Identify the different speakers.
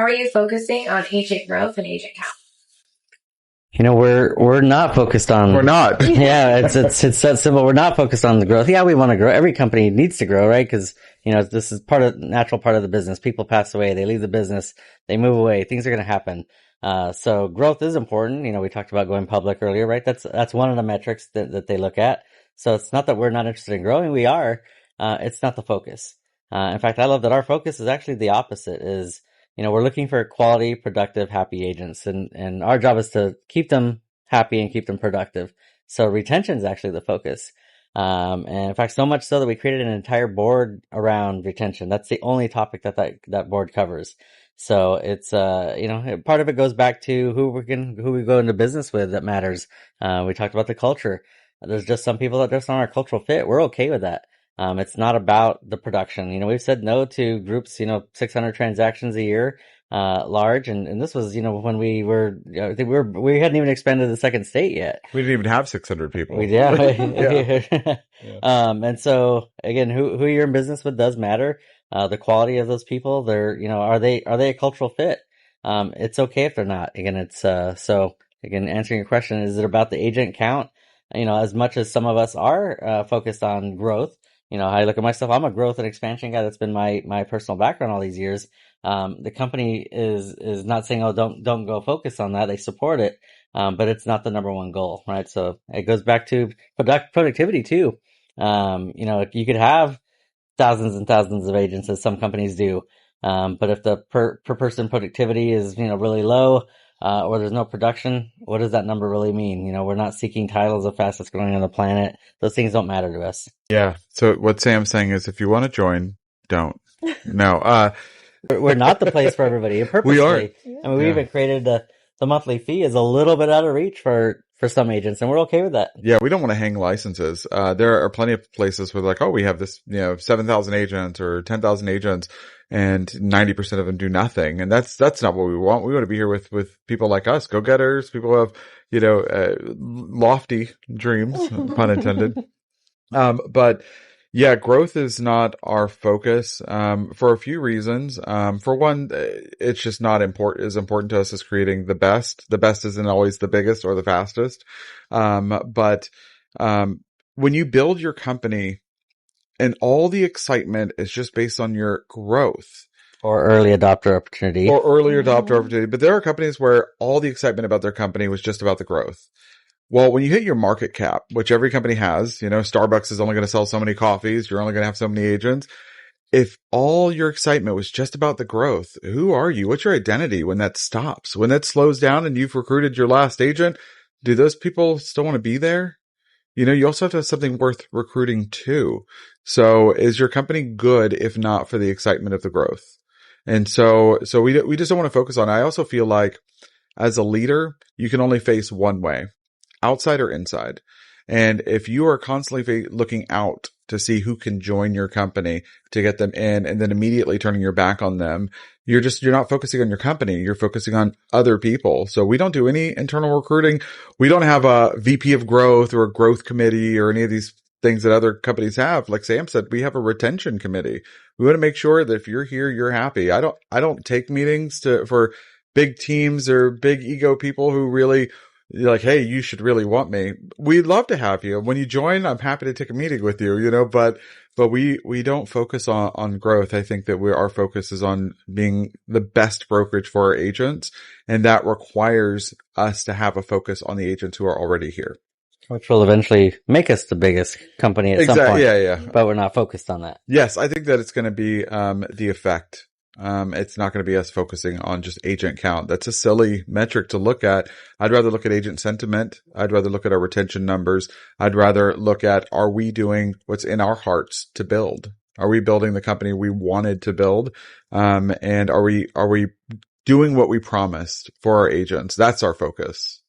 Speaker 1: How are you focusing on agent growth and agent count?
Speaker 2: We're not focused on.
Speaker 3: We're not.
Speaker 2: Yeah, it's that simple. We're not focused on the growth. Yeah, we want to grow. Every company needs to grow, right? Because this is natural part of the business. People pass away, they leave the business, they move away. Things are going to happen. So growth is important. We talked about going public earlier, right? That's one of the metrics that they look at. So it's not that we're not interested in growing. We are. It's not the focus. In fact, I love that our focus is actually the opposite. Is we're looking for quality, productive, happy agents, and our job is to keep them happy and keep them productive. So retention is actually the focus. And in fact, so much so that we created an entire board around retention. That's the only topic that board covers. So it's, part of it goes back to who we go into business with that matters. We talked about the culture. There's just some people that just aren't our cultural fit. We're okay with that. It's not about the production. We've said no to groups, 600 transactions a year, large. And this was, when we we hadn't even expanded the second state yet.
Speaker 3: We didn't even have 600 people.
Speaker 2: Yeah. And so again, who you're in business with does matter. The quality of those people, are they a cultural fit? It's okay if they're not. Again, so again, answering your question, is it about the agent count? As much as some of us are, focused on growth, I look at myself, I'm a growth and expansion guy. That's been my personal background all these years. The company is not saying, oh, don't go focus on that. They support it. But it's not the number one goal, right? So it goes back to productivity too. You could have thousands and thousands of agents as some companies do. But if the per person productivity is, really low, or there's no production, what does that number really mean? We're not seeking titles of fastest growing on the planet. Those things don't matter to us.
Speaker 3: Yeah. So what Sam's saying is, if you want to join, don't. No.
Speaker 2: We're not the place for everybody. Purposely.
Speaker 3: We are.
Speaker 2: I mean, we even created the monthly fee is a little bit out of reach for some agents, and we're okay with that.
Speaker 3: Yeah, we don't want to hang licenses. There are plenty of places where like, oh, we have this, 7,000 agents or 10,000 agents and 90% of them do nothing. And that's not what we want. We want to be here with people like us, go-getters, people who have, lofty dreams, pun intended. But yeah, growth is not our focus, for a few reasons. For one, it's just not as important to us as creating the best. The best isn't always the biggest or the fastest. But when you build your company and all the excitement is just based on your growth.
Speaker 2: Or early adopter opportunity.
Speaker 3: But there are companies where all the excitement about their company was just about the growth. Well, when you hit your market cap, which every company has, Starbucks is only going to sell so many coffees. You're only going to have so many agents. If all your excitement was just about the growth, who are you? What's your identity when that stops? When that slows down and you've recruited your last agent, do those people still want to be there? You also have to have something worth recruiting too. So is your company good if not for the excitement of the growth? And so we just don't want to focus on it. I also feel like as a leader, you can only face one way. Outside or inside. And if you are constantly looking out to see who can join your company to get them in and then immediately turning your back on them, you're not focusing on your company. You're focusing on other people. So we don't do any internal recruiting. We don't have a VP of growth or a growth committee or any of these things that other companies have. Like Sam said, we have a retention committee. We want to make sure that if you're here, you're happy. I don't take meetings for big teams or big ego people who really, you're like, hey, you should really want me. We'd love to have you. When you join, I'm happy to take a meeting with you, but we don't focus on growth. I think that our focus is on being the best brokerage for our agents. And that requires us to have a focus on the agents who are already here.
Speaker 2: Which will eventually make us the biggest company at some point.
Speaker 3: Yeah.
Speaker 2: But we're not focused on that.
Speaker 3: Yes. I think that it's going to be, the effect. It's not going to be us focusing on just agent count. That's a silly metric to look at. I'd rather look at agent sentiment. I'd rather look at our retention numbers. I'd rather look at, are we doing what's in our hearts to build? Are we building the company we wanted to build? And are we doing what we promised for our agents? That's our focus.